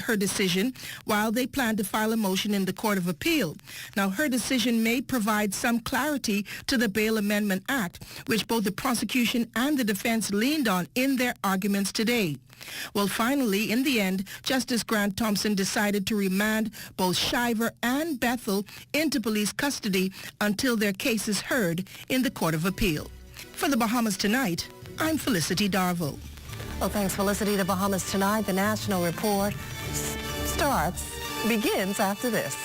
[SPEAKER 4] her decision while they plan to file a motion in the Court of Appeal. Now, her decision may provide some clarity to the Bail Amendment Act, which both the prosecution and the defense leaned on in their arguments today. Well, finally, in the end, Justice Grant Thompson decided to remand both Shiver and Bethel into police custody until their case is heard in the Court of Appeal. For the Bahamas Tonight, I'm Felicity Darville.
[SPEAKER 24] Well, thanks, Felicity. The Bahamas Tonight, the national report begins after this.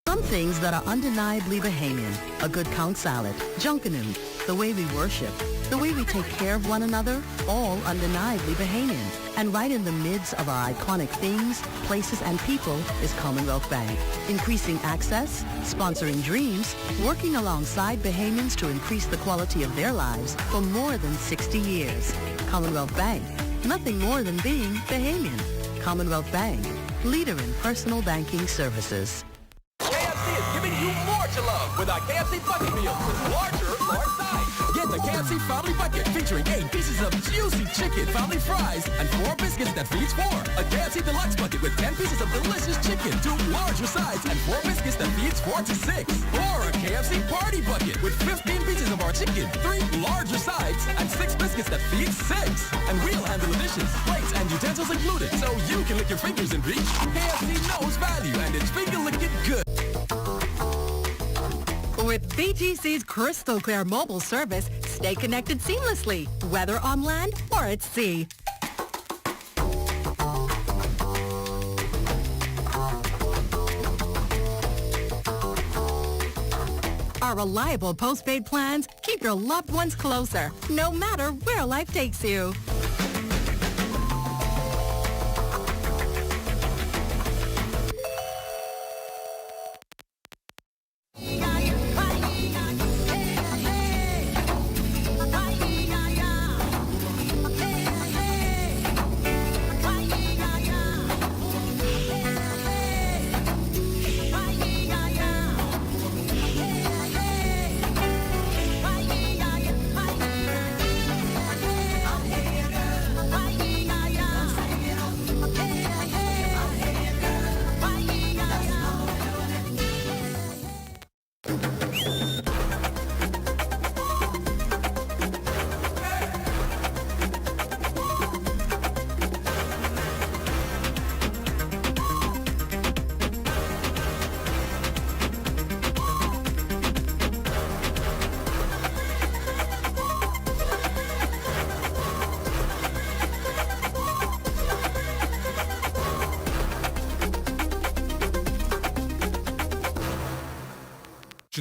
[SPEAKER 10] Some things that are undeniably Bahamian. A good count salad, junkanoo, the way we worship, the way we take care of one another, all undeniably Bahamian. And right in the midst of our iconic things, places, and people is Commonwealth Bank. Increasing access, sponsoring dreams, working alongside Bahamians to increase the quality of their lives for more than 60 years. Commonwealth Bank, nothing more than being Bahamian. Commonwealth Bank, leader in personal banking services.
[SPEAKER 11] KFC is giving you more to love with our KFC Bucket Meal with large size. Get the KFC Family Bucket featuring 8 pieces of juicy chicken, family fries, and 4 biscuits that feeds 4. A KFC Deluxe Bucket with 10 pieces of delicious chicken, 2 larger sides, and 4 biscuits that feeds 4 to 6. Or a KFC Party Bucket with 15 pieces of our chicken, 3 larger sides, and 6 biscuits that feeds 6. And we'll handle the dishes, plates, and utensils included, so you can lick your fingers and reach. KFC knows value, and it's finger licking good.
[SPEAKER 12] With BGC's crystal clear mobile service, stay connected seamlessly, whether on land or at sea. Our reliable postpaid plans keep your loved ones closer, no matter where life takes you.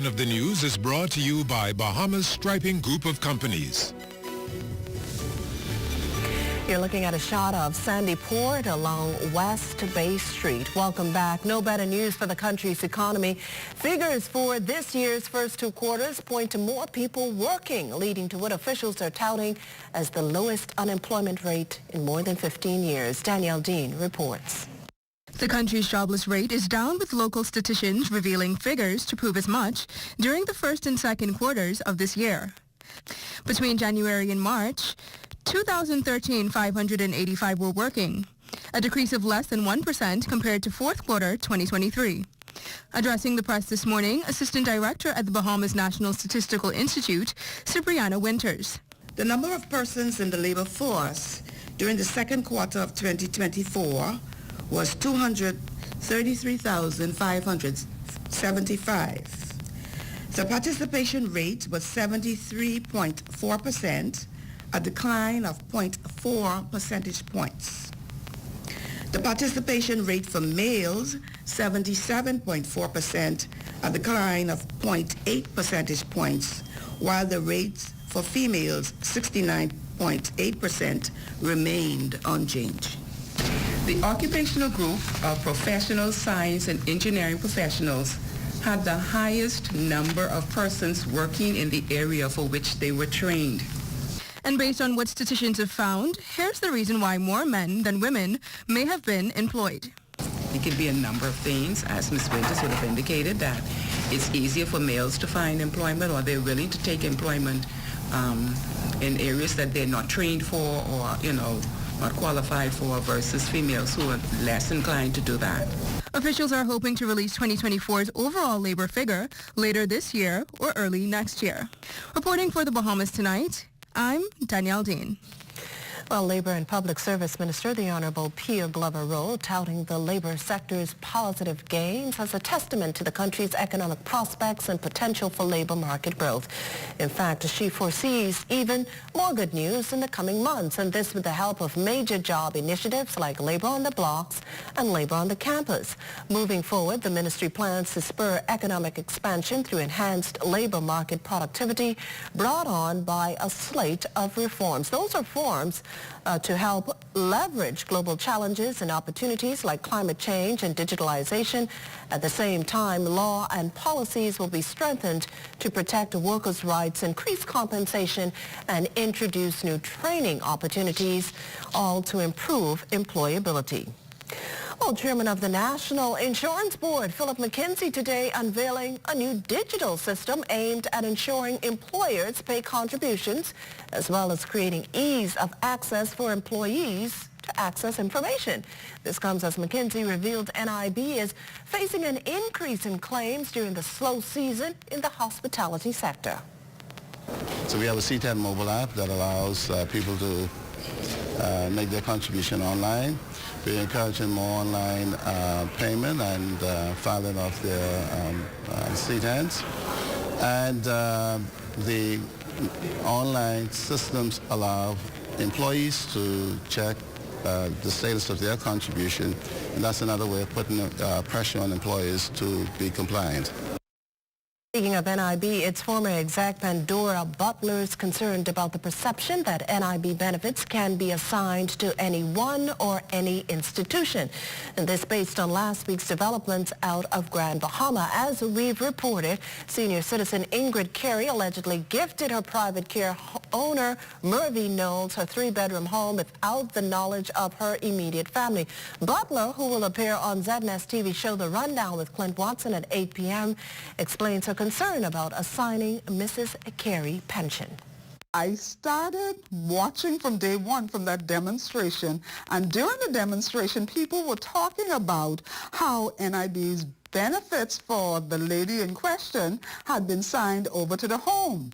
[SPEAKER 9] edition of the news is brought to you by Bahamas Striping Group of Companies.
[SPEAKER 1] You're looking at a shot of Sandy Port along West Bay Street. Welcome back. No better news for the country's economy. Figures for this year's first 2 quarters point to more people working, leading to what officials are touting as the lowest unemployment rate in more than 15 years. Danielle Dean reports.
[SPEAKER 13] The country's jobless rate is down, with local statisticians revealing figures to prove as much during the first and second quarters of this year. Between January and March, 585 were working, a decrease of less than 1% compared to fourth quarter 2023. Addressing the press this morning, Assistant Director at the Bahamas National Statistical Institute, Cipriana Winters.
[SPEAKER 4] The number of persons in the labor force during the second quarter of 2024 was 233,575. The participation rate was 73.4%, a decline of 0.4 percentage points. The participation rate for males, 77.4%, a decline of 0.8 percentage points, while the rates for females, 69.8%, remained unchanged. The occupational group of professional science and engineering professionals had the highest number of persons working in the area for which they were trained.
[SPEAKER 13] And based on what statisticians have found, here's the reason why more men than women may have been employed.
[SPEAKER 4] It could be a number of things, as Ms. Winters would have indicated, that it's easier for males to find employment, or they're willing to take employment in areas that they're not trained for, or, not qualified for, versus females who are less inclined to do that.
[SPEAKER 13] Officials are hoping to release 2024's overall labor figure later this year or early next year. Reporting for the Bahamas Tonight, I'm Danielle Dean.
[SPEAKER 1] Well, Labor and Public Service Minister, the Honorable Pierre Glover-Rowe, touting the labor sector's positive gains as a testament to the country's economic prospects and potential for labor market growth. In fact, she foresees even more good news in the coming months, and this with the help of major job initiatives like Labor on the Blocks and Labor on the Campus. Moving forward, the ministry plans to spur economic expansion through enhanced labor market productivity brought on by a slate of reforms. Those are reforms to help leverage global challenges and opportunities like climate change and digitalization. At the same time, law and policies will be strengthened to protect workers' rights, increase compensation, and introduce new training opportunities, all to improve employability. Well, Chairman of the National Insurance Board, Philip McKenzie, today unveiling a new digital system aimed at ensuring employers pay contributions, as well as creating ease of access for employees to access information. This comes as McKenzie revealed NIB is facing an increase in claims during the slow season in the hospitality sector.
[SPEAKER 14] So we have a C10 mobile app that allows people to make their contribution online. We're encouraging more online payment and filing of their C10s. And the online systems allow employees to check the status of their contribution, and that's another way of putting pressure on employers to be compliant.
[SPEAKER 1] Speaking of NIB, its former exec Pandora Butler is concerned about the perception that NIB benefits can be assigned to anyone or any institution. And this based on last week's developments out of Grand Bahama. As we've reported, senior citizen Ingrid Carey allegedly gifted her private care owner, Mervy Knowles, her 3-bedroom home without the knowledge of her immediate family. Butler, who will appear on ZNS TV show The Rundown with Clint Watson at 8 p.m., explains her concern about assigning Mrs. Carey pension.
[SPEAKER 15] I started watching from day one from that demonstration, and during the demonstration, people were talking about how NIB's benefits for the lady in question had been signed over to the home.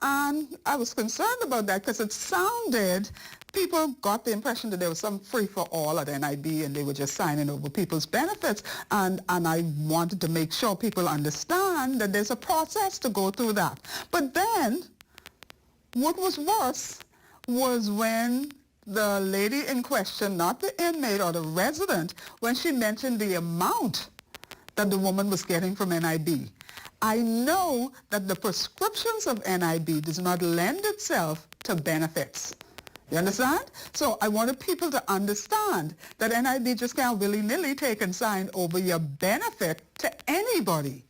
[SPEAKER 15] And I was concerned about that because it sounded, people got the impression that there was some free-for-all at NIB and they were just signing over people's benefits. And I wanted to make sure people understand that there's a process to go through that. But then, what was worse was when the lady in question, not the inmate or the resident, when she mentioned the amount that the woman was getting from NIB. I know that the prescriptions of NIB does not lend itself to benefits. You understand? So I wanted people to understand that NIB just can't willy-nilly take and sign over your benefit to anybody.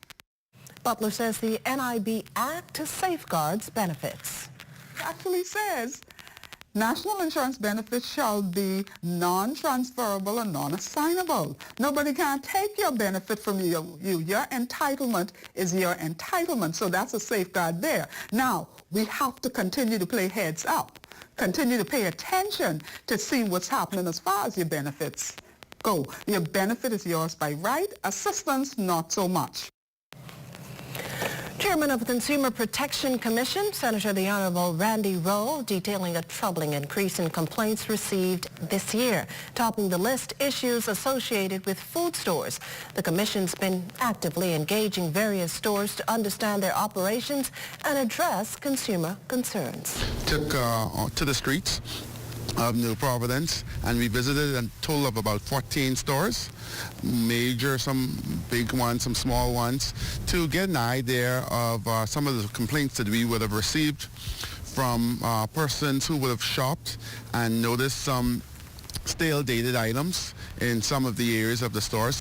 [SPEAKER 24] Butler says the NIB Act safeguards benefits.
[SPEAKER 15] It actually says national insurance benefits shall be non-transferable and non-assignable. Nobody can take your benefit from you. Your entitlement is your entitlement, so that's a safeguard there. Now, we have to continue to play heads up, continue to pay attention to see what's happening as far as your benefits go. Your benefit is yours by right, assistance not so much.
[SPEAKER 24] Chairman of the Consumer Protection Commission, Senator the Honorable Randy Rowe, detailing a troubling increase in complaints received this year. Topping the list, issues associated with food stores. The Commission's been actively engaging various stores to understand their operations and address consumer concerns.
[SPEAKER 14] Took to the streets of New Providence, and we visited a total of about 14 stores, major, some big ones, some small ones, to get an idea of some of the complaints that we would have received from persons who would have shopped and noticed some stale dated items in some of the areas of the stores.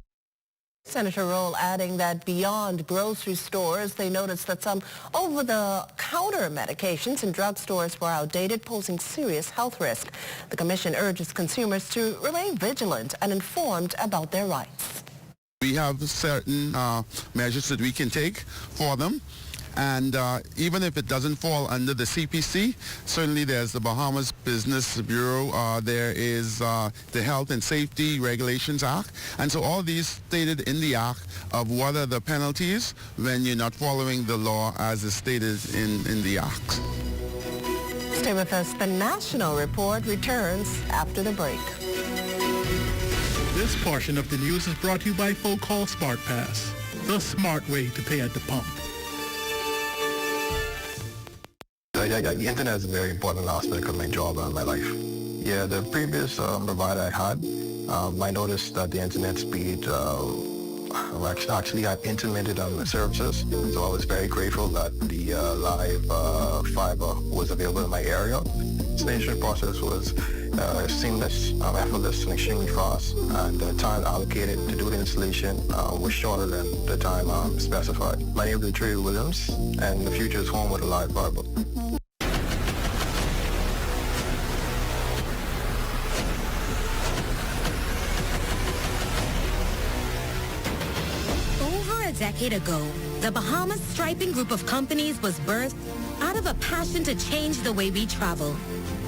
[SPEAKER 24] Senator Roll adding that beyond grocery stores, they noticed that some over-the-counter medications in drugstores were outdated, posing serious health risk. The Commission urges consumers to remain vigilant and informed about their rights.
[SPEAKER 14] We have certain measures that we can take for them. And even if it doesn't fall under the CPC, certainly there's the Bahamas Business Bureau, there is the Health and Safety Regulations Act, and so all these stated in the Act of what are the penalties when you're not following the law as is stated in the Act.
[SPEAKER 24] Stay with us. The National Report returns after the break.
[SPEAKER 3] This portion of the news is brought to you by Folk Call Smart Pass, the smart way to pay at the pump.
[SPEAKER 17] The internet is a very important aspect of my job and my life. Yeah, the previous provider I had, I noticed that the internet speed actually had intermittent services. So I was very grateful that the live fiber was available in my area. The installation process was seamless, effortless, and extremely fast. And the time allocated to do the installation was shorter than the time specified. My name is Trey Williams, and the future is home with a live fiber.
[SPEAKER 18] A decade ago, the Bahamas Striping Group of Companies was birthed out of a passion to change the way we travel.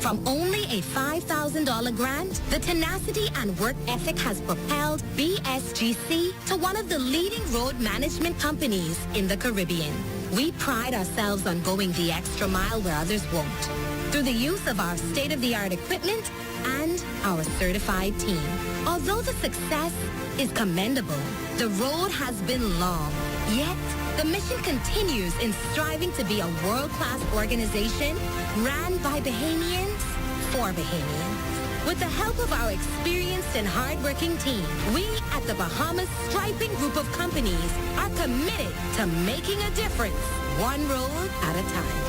[SPEAKER 18] From only a $5,000 grant, the tenacity and work ethic has propelled BSGC to one of the leading road management companies in the Caribbean. We pride ourselves on going the extra mile where others won't, through the use of our state-of-the-art equipment and our certified team. Although the success is commendable, the road has been long. Yet, the mission continues in striving to be a world-class organization ran by Bahamians for Bahamians. With the help of our experienced and hard-working team, we at the Bahamas Striping Group of Companies are committed to making a difference, one road at a time.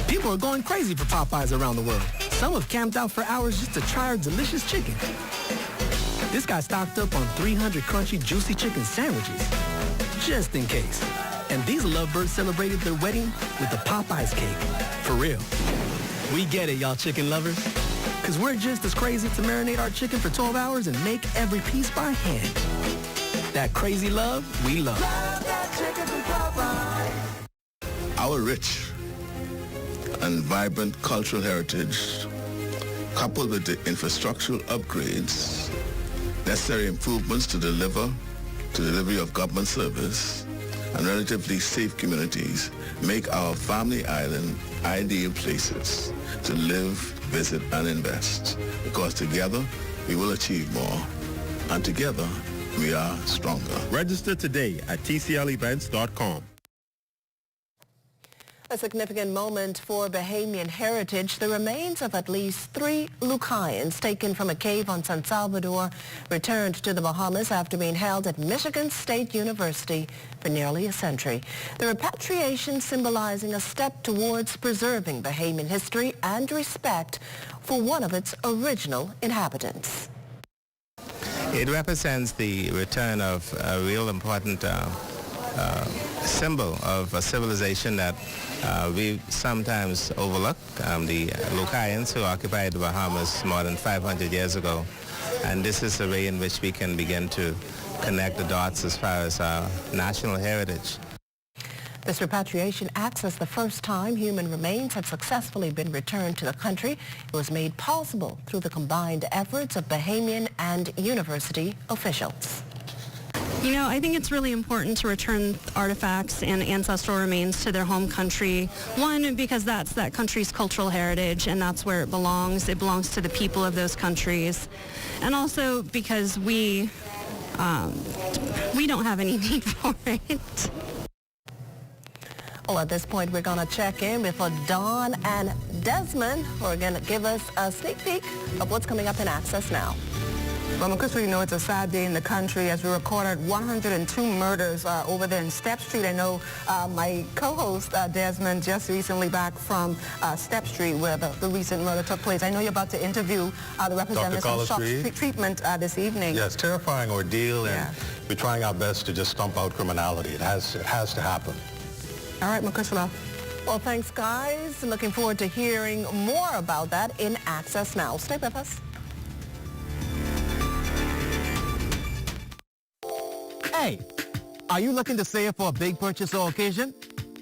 [SPEAKER 20] People are going crazy for Popeyes around the world. Some have camped out for hours just to try our delicious chicken. This guy stocked up on 300 crunchy, juicy chicken sandwiches, just in case. And these lovebirds celebrated their wedding with the Popeyes cake. For real. We get it, y'all chicken lovers. Because we're just as crazy to marinate our chicken for 12 hours and make every piece by hand. That crazy love, we love. Love that chicken from Popeyes.
[SPEAKER 21] Our rich and vibrant cultural heritage, coupled with the infrastructural upgrades, necessary improvements to delivery of government service, and relatively safe communities, make our family island ideal places to live, visit, and invest. Because together, we will achieve more. And together, we are stronger.
[SPEAKER 22] Register today at tclevents.com.
[SPEAKER 4] A significant moment for Bahamian heritage. The remains of at least 3 Lucayans taken from a cave on San Salvador returned to the Bahamas after being held at Michigan State University for nearly a century. The repatriation symbolizing a step towards preserving Bahamian history and respect for one of its original inhabitants.
[SPEAKER 5] It represents the return of a real important symbol of a civilization that we sometimes overlook, the Lucayans who occupied the Bahamas more than 500 years ago. And this is a way in which we can begin to connect the dots as far as our national heritage.
[SPEAKER 4] This repatriation acts as the first time human remains have successfully been returned to the country. It was made possible through the combined efforts of Bahamian and university officials.
[SPEAKER 16] You know, I think it's really important to return artifacts and ancestral remains to their home country. One, because that's that country's cultural heritage and that's where it belongs. It belongs to the people of those countries. And also because we don't have any need for it.
[SPEAKER 4] Well, at this point, we're going to check in with Dawn and Desmond, who are going to give us a sneak peek of what's coming up in Access Now.
[SPEAKER 22] Well, Chris, you know it's a sad day in the country as we recorded 102 murders over there in Step Street. I know my co-host, Desmond, just recently back from Step Street where the recent murder took place. I know you're about to interview the representatives from shock treatment this evening.
[SPEAKER 23] Yes, terrifying ordeal, and we're trying our best to just stomp out criminality. It has to happen.
[SPEAKER 22] All right, Makashla.
[SPEAKER 4] Well, thanks, guys. Looking forward to hearing more about that in Access Now. Stay with us.
[SPEAKER 25] Hey, are you looking to save for a big purchase or occasion?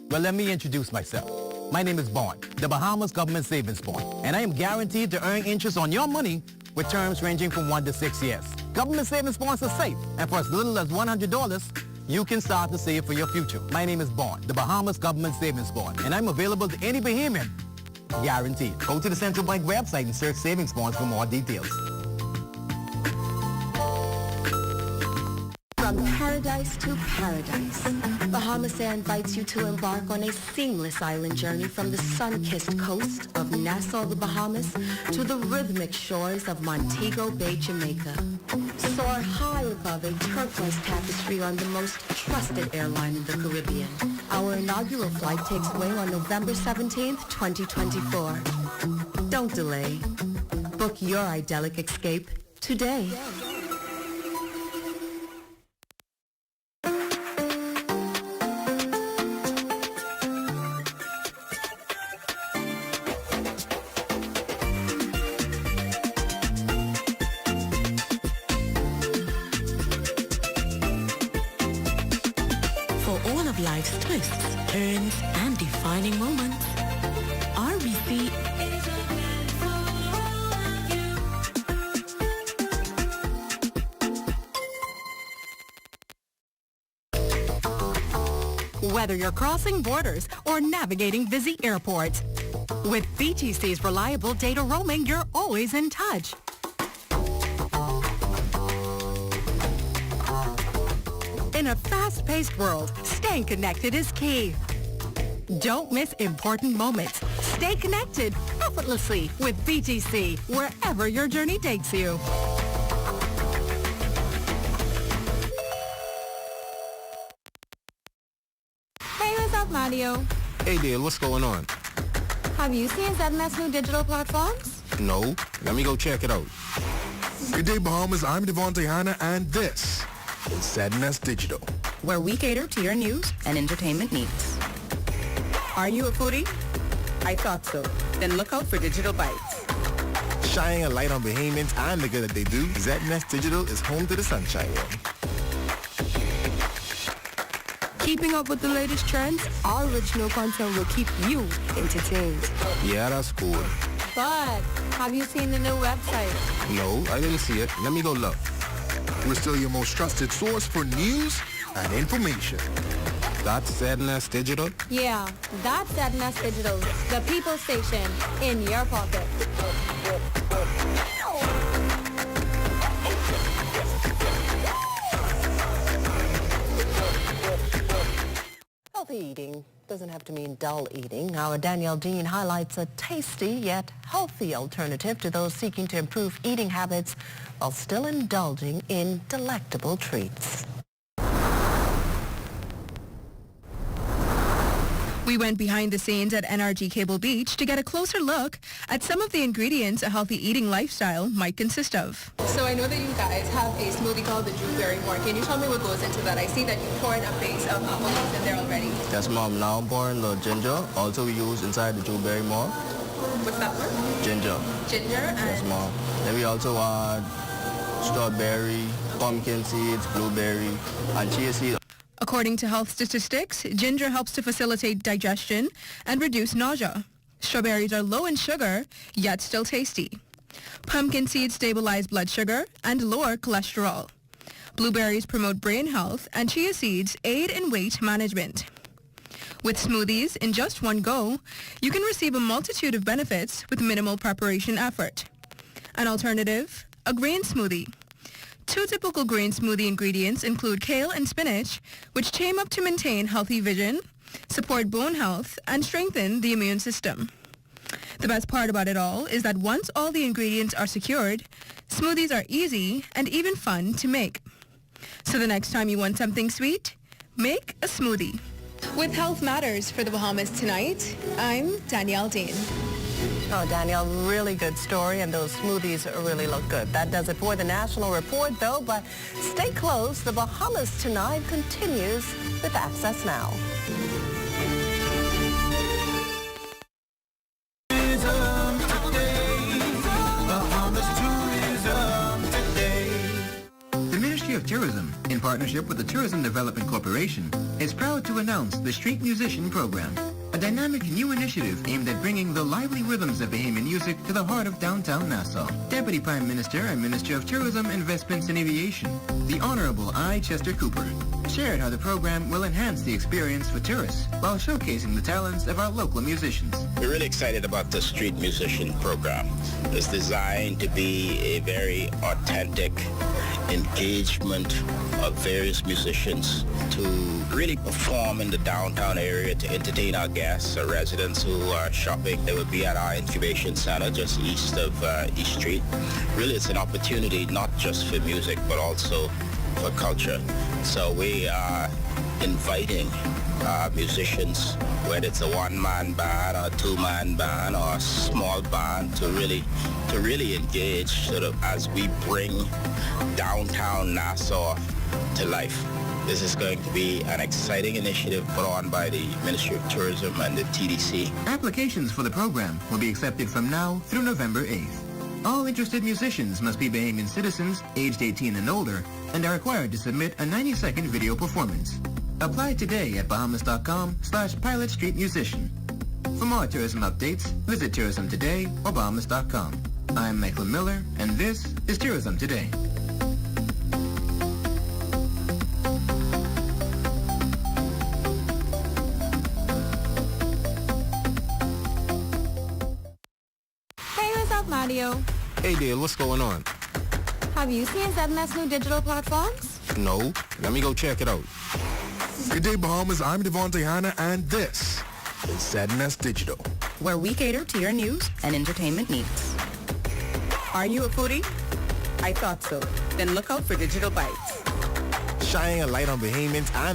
[SPEAKER 25] Well, let me introduce myself. My name is Bond, the Bahamas Government Savings Bond, and I am guaranteed to earn interest on your money with terms ranging from 1 to 6 years. Government savings bonds are safe, and for as little as $100, you can start to save for your future. My name is Bond, the Bahamas Government Savings Bond, and I'm available to any Bahamian. Guaranteed. Go to the Central Bank website and search savings bonds for more details.
[SPEAKER 26] From paradise to paradise, Bahamas Air invites you to embark on a seamless island journey from the sun-kissed coast of Nassau, the Bahamas, to the rhythmic shores of Montego Bay, Jamaica. Soar high above a turquoise tapestry on the most trusted airline in the Caribbean. Our inaugural flight takes away on November 17th, 2024. Don't delay. Book your idyllic escape today.
[SPEAKER 18] Life's twists, turns, and defining moments. RBC is open for all
[SPEAKER 12] of you. Whether you're crossing borders or navigating busy airports, with BTC's reliable data roaming, you're always in touch. In a fast-paced world, staying connected is key. Don't miss important moments. Stay connected effortlessly with BTC wherever your journey takes you.
[SPEAKER 27] Hey, what's up, Mario?
[SPEAKER 8] Hey, Dale, what's going on?
[SPEAKER 27] Have you seen ZMS new digital platforms?
[SPEAKER 8] No. Let me go check it out.
[SPEAKER 28] Good day, Bahamas. I'm Devontae Hanna, and this is ZMS Digital,
[SPEAKER 27] where we cater to your news and entertainment needs.
[SPEAKER 24] Are you a foodie? I thought so. Then look out for Digital Bites.
[SPEAKER 29] Shining a light on Bahamians and the good that they do, ZMS Digital is home to the sunshine one.
[SPEAKER 27] Keeping up with the latest trends, our original content will keep you entertained.
[SPEAKER 8] Yeah, that's cool.
[SPEAKER 27] But have you seen the new website?
[SPEAKER 8] No, I didn't see it. Let me go look.
[SPEAKER 28] We're still your most trusted source for news and information.
[SPEAKER 8] That's ZMS Digital?
[SPEAKER 27] Yeah, that's ZMS Digital, the people station in your pocket.
[SPEAKER 4] Healthy eating
[SPEAKER 1] Doesn't have to mean dull eating. Our Danielle Dean highlights a tasty yet healthy alternative to those seeking to improve eating habits while still indulging in delectable treats.
[SPEAKER 2] We went behind the scenes at NRG Cable Beach to get a closer look at some of the ingredients a healthy eating lifestyle might consist of.
[SPEAKER 24] So I know that you guys have a smoothie called the Drewberry More. Can you tell me what goes into that? I see that you poured a base of apple juice in there already.
[SPEAKER 6] Yes, Mom. Now I'm pouring the ginger. Also we use inside the Drewberry More.
[SPEAKER 24] What's that one?
[SPEAKER 6] Ginger.
[SPEAKER 24] Ginger and...
[SPEAKER 6] Yes, Mom. Then we also add strawberry, pumpkin seeds, blueberry, and chia seeds.
[SPEAKER 2] According to health statistics, ginger helps to facilitate digestion and reduce nausea. Strawberries are low in sugar, yet still tasty. Pumpkin seeds stabilize blood sugar and lower cholesterol. Blueberries promote brain health, and chia seeds aid in weight management. With smoothies in just one go, you can receive a multitude of benefits with minimal preparation effort. An alternative, a green smoothie. Two typical green smoothie ingredients include kale and spinach, which team up to maintain healthy vision, support bone health, and strengthen the immune system. The best part about it all is that once all the ingredients are secured, smoothies are easy and even fun to make. So the next time you want something sweet, make a smoothie. With Health Matters for the Bahamas tonight, I'm Danielle Dean.
[SPEAKER 1] Oh, Danielle, really good story, and those smoothies really look good. That does it for the National Report, though, but stay close. The Bahamas Tonight continues with Access Now.
[SPEAKER 7] The Ministry of Tourism, in partnership with the Tourism Development Corporation, is proud to announce the Street Musician Program, a dynamic new initiative aimed at bringing the lively rhythms of Bahamian music to the heart of downtown Nassau. Deputy Prime Minister and Minister of Tourism, Investments and Aviation, the Honorable I. Chester Cooper, shared how the program will enhance the experience for tourists while showcasing the talents of our local musicians.
[SPEAKER 9] We're really excited about the Street Musician Program. It's designed to be a very authentic engagement of various musicians to really perform in the downtown area to entertain our guests or residents who are shopping. They will be at our incubation center just east of East Street. Really, it's an opportunity not just for music but also for culture. So we are inviting musicians, whether it's a one-man band or a two-man band or a small band, to really engage sort of as we bring downtown Nassau to life. This is going to be an exciting initiative put on by the Ministry of Tourism and the TDC.
[SPEAKER 7] Applications for the program will be accepted from now through November 8th. All interested musicians must be Bahamian citizens, aged 18 and older, and are required to submit a 90-second video performance. Apply today at bahamas.com/pilotstreetmusician. For more tourism updates, visit Tourism Today or bahamas.com. I'm Michael Miller, and this is Tourism Today.
[SPEAKER 10] Hey, what's up, Mario?
[SPEAKER 29] Hey, Dale, what's going on?
[SPEAKER 10] Have you seen ZNS new digital platforms?
[SPEAKER 29] No. Let me go check it out.
[SPEAKER 28] Good day, Bahamas. I'm Devontae Hanna, and this is ZNS Digital,
[SPEAKER 11] where we cater to your news and entertainment needs. Are you a foodie? I thought so. Then look out for Digital Bites.
[SPEAKER 29] Shining a light on Bahamians and